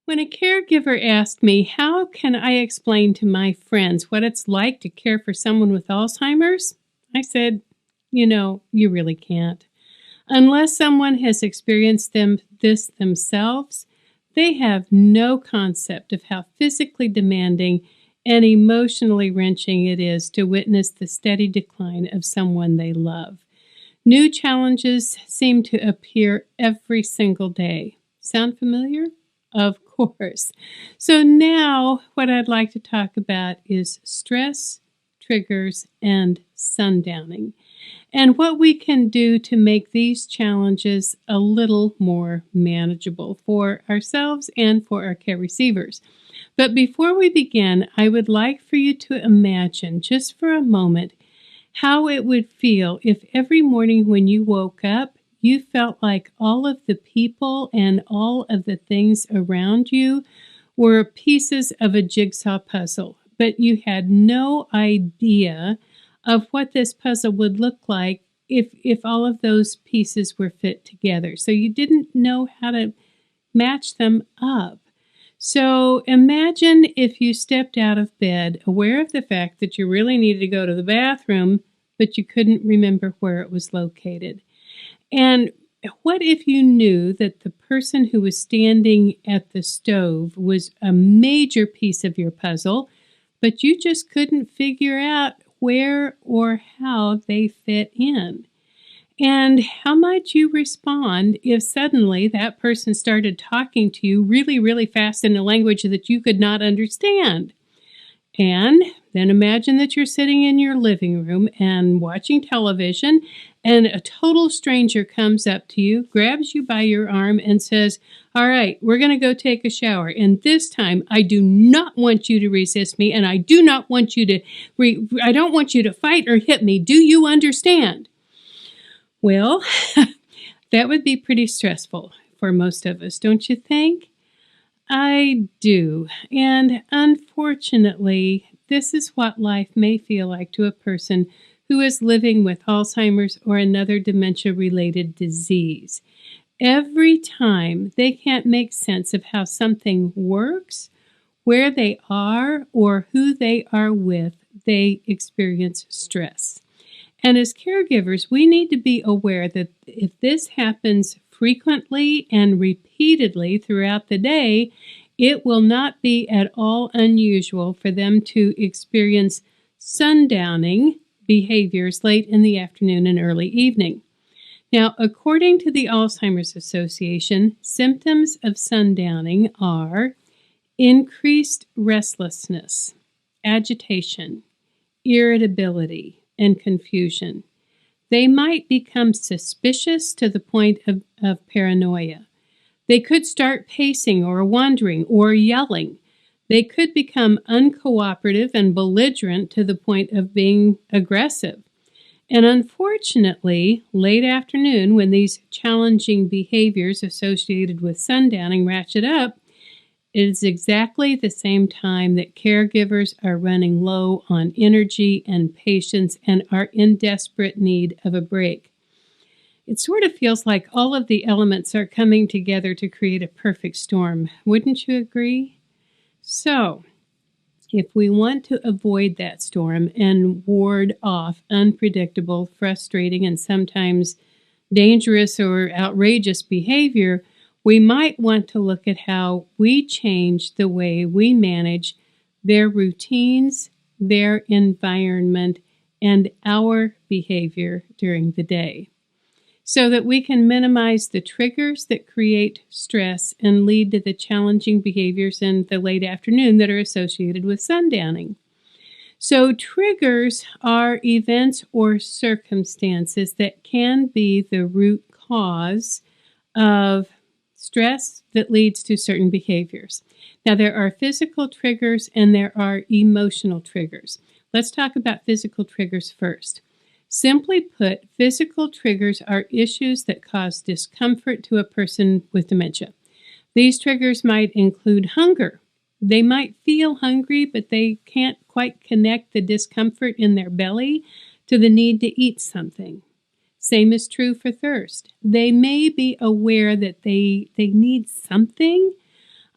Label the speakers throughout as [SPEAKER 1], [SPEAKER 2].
[SPEAKER 1] When a caregiver asked me, how can I explain to my friends what it's like to care for someone with Alzheimer's? I said, you really can't. Unless someone has experienced this themselves, they have no concept of how physically demanding and emotionally wrenching it is to witness the steady decline of someone they love. New challenges seem to appear every single day. Sound familiar? Of course. So now what I'd like to talk about is stress, triggers, and sundowning, and what we can do to make these challenges a little more manageable for ourselves and for our care receivers. But before we begin, I would like for you to imagine just for a moment how it would feel if every morning when you woke up, you felt like all of the people and all of the things around you were pieces of a jigsaw puzzle, but you had no idea of what this puzzle would look like if all of those pieces were fit together. So you didn't know how to match them up. So imagine if you stepped out of bed, aware of the fact that you really needed to go to the bathroom, but you couldn't remember where it was located. And what if you knew that the person who was standing at the stove was a major piece of your puzzle, but you just couldn't figure out where or how they fit in? And how might you respond if suddenly that person started talking to you really, really fast in a language that you could not understand? And then imagine that you're sitting in your living room and watching television, and a total stranger comes up to you, grabs you by your arm, and says, "All right, we're going to go take a shower. And this time, I do not want you to resist me, and I do not want you to, I don't want you to fight or hit me. Do you understand?" Well, that would be pretty stressful for most of us, don't you think? I do. And unfortunately, this is what life may feel like to a person who is living with Alzheimer's or another dementia-related disease. Every time they can't make sense of how something works, where they are, or who they are with, they experience stress. And as caregivers, we need to be aware that if this happens frequently and repeatedly throughout the day, it will not be at all unusual for them to experience sundowning behaviors late in the afternoon and early evening. Now, according to the Alzheimer's Association, symptoms of sundowning are increased restlessness, agitation, irritability, and confusion. They might become suspicious to the point of paranoia. They could start pacing or wandering or yelling. They could become uncooperative and belligerent to the point of being aggressive. And unfortunately, late afternoon, when these challenging behaviors associated with sundowning ratchet up, it is exactly the same time that caregivers are running low on energy and patience and are in desperate need of a break. It sort of feels like all of the elements are coming together to create a perfect storm. Wouldn't you agree? So, if we want to avoid that storm and ward off unpredictable, frustrating, and sometimes dangerous or outrageous behavior, we might want to look at how we change the way we manage their routines, their environment, and our behavior during the day, so that we can minimize the triggers that create stress and lead to the challenging behaviors in the late afternoon that are associated with sundowning. So triggers are events or circumstances that can be the root cause of stress that leads to certain behaviors. Now, there are physical triggers and there are emotional triggers. Let's talk about physical triggers first. Simply put, physical triggers are issues that cause discomfort to a person with dementia. These triggers might include hunger. They might feel hungry, but they can't quite connect the discomfort in their belly to the need to eat something. Same is true for thirst. They may be aware that they need something,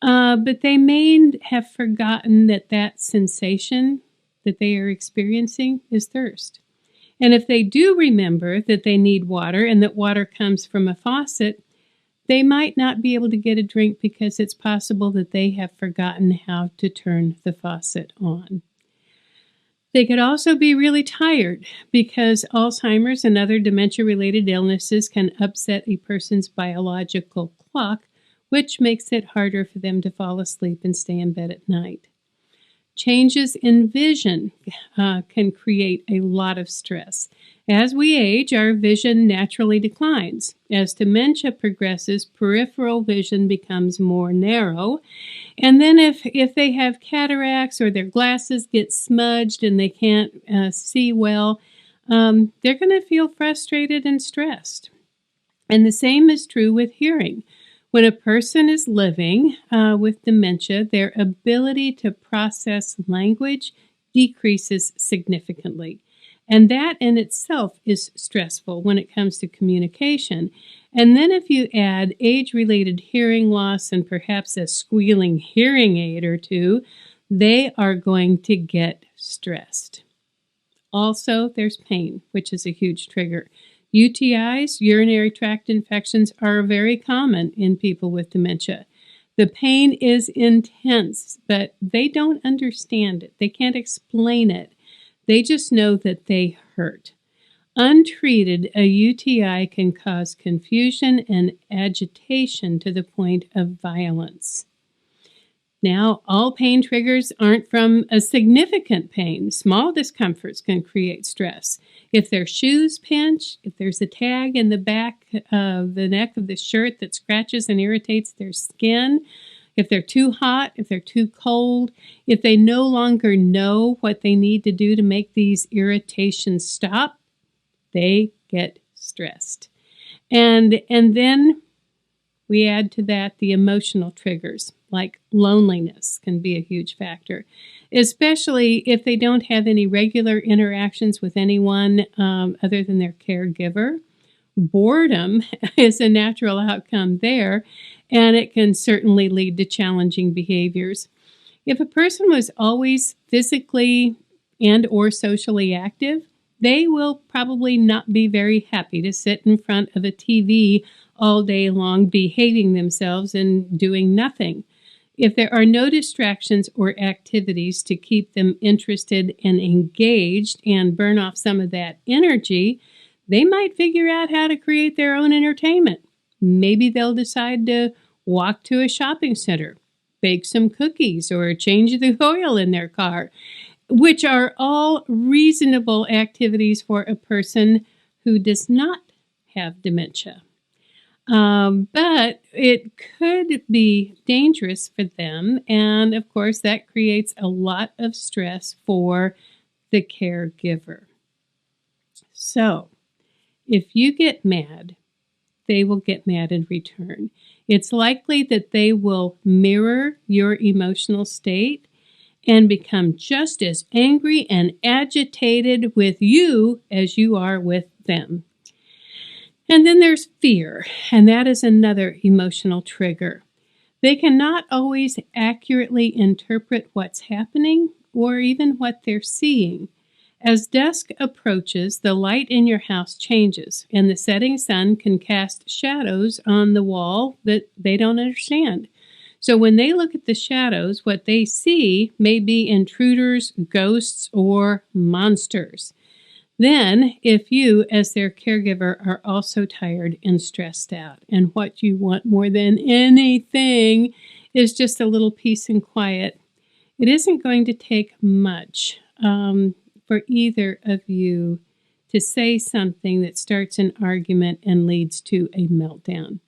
[SPEAKER 1] But they may have forgotten that that sensation that they are experiencing is thirst. And if they do remember that they need water and that water comes from a faucet, they might not be able to get a drink because it's possible that they have forgotten how to turn the faucet on. They could also be really tired because Alzheimer's and other dementia-related illnesses can upset a person's biological clock, which makes it harder for them to fall asleep and stay in bed at night. Changes in vision can create a lot of stress. As we age, our vision naturally declines. As dementia progresses, peripheral vision becomes more narrow. And then if they have cataracts or their glasses get smudged and they can't see well, they're going to feel frustrated and stressed. And the same is true with hearing. When a person is living with dementia, their ability to process language decreases significantly. And that in itself is stressful when it comes to communication. And then if you add age-related hearing loss and perhaps a squealing hearing aid or two, they are going to get stressed. Also, there's pain, which is a huge trigger. UTIs, urinary tract infections, are very common in people with dementia. The pain is intense, but they don't understand it. They can't explain it. They just know that they hurt. Untreated, a UTI can cause confusion and agitation to the point of violence. Now, all pain triggers aren't from a significant pain. Small discomforts can create stress. If their shoes pinch, if there's a tag in the back of the neck of the shirt that scratches and irritates their skin, if they're too hot, if they're too cold, if they no longer know what they need to do to make these irritations stop, they get stressed. And then we add to that the emotional triggers, like loneliness can be a huge factor, especially if they don't have any regular interactions with anyone other than their caregiver. Boredom is a natural outcome there, and it can certainly lead to challenging behaviors. If a person was always physically and or socially active, they will probably not be very happy to sit in front of a TV all day long behaving themselves and doing nothing. If there are no distractions or activities to keep them interested and engaged and burn off some of that energy, they might figure out how to create their own entertainment. Maybe they'll decide to walk to a shopping center, bake some cookies, or change the oil in their car, which are all reasonable activities for a person who does not have dementia. But it could be dangerous for them, and of course that creates a lot of stress for the caregiver. So, if you get mad, they will get mad in return. It's likely that they will mirror your emotional state and become just as angry and agitated with you as you are with them. And then there's fear, and that is another emotional trigger. They cannot always accurately interpret what's happening or even what they're seeing. As dusk approaches, the light in your house changes, and the setting sun can cast shadows on the wall that they don't understand. So when they look at the shadows, what they see may be intruders, ghosts, or monsters. Then, if you, as their caregiver, are also tired and stressed out, and what you want more than anything is just a little peace and quiet, it isn't going to take much for either of you to say something that starts an argument and leads to a meltdown.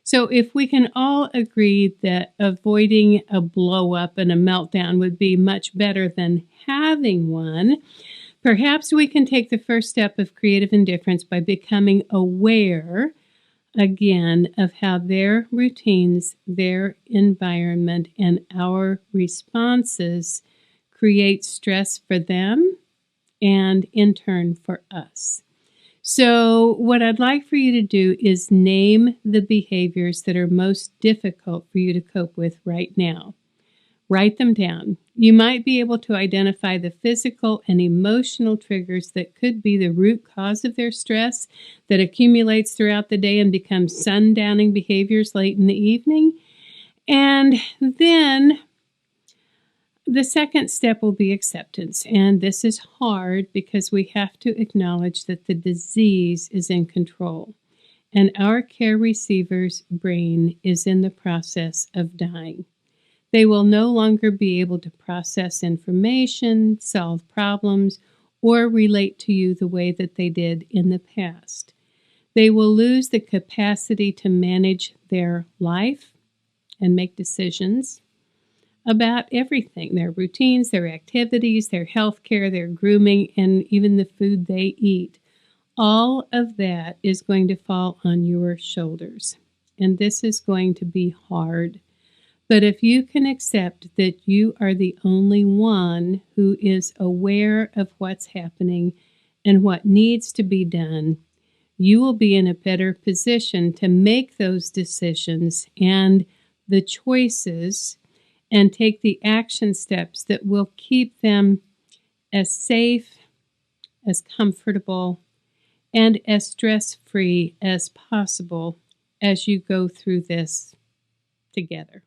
[SPEAKER 1] So if we can all agree that avoiding a blow-up and a meltdown would be much better than having one, perhaps we can take the first step of creative indifference by becoming aware, again, of how their routines, their environment, and our responses create stress for them and in turn for us. So, what I'd like for you to do is name the behaviors that are most difficult for you to cope with right now. Write them down. You might be able to identify the physical and emotional triggers that could be the root cause of their stress that accumulates throughout the day and becomes sundowning behaviors late in the evening. And then the second step will be acceptance. And this is hard because we have to acknowledge that the disease is in control and our care receiver's brain is in the process of dying. They will no longer be able to process information, solve problems, or relate to you the way that they did in the past. They will lose the capacity to manage their life and make decisions about everything, their routines, their activities, their health care, their grooming, and even the food they eat. All of that is going to fall on your shoulders, and this is going to be hard. But if you can accept that you are the only one who is aware of what's happening and what needs to be done, you will be in a better position to make those decisions and the choices and take the action steps that will keep them as safe, as comfortable, and as stress-free as possible as you go through this together.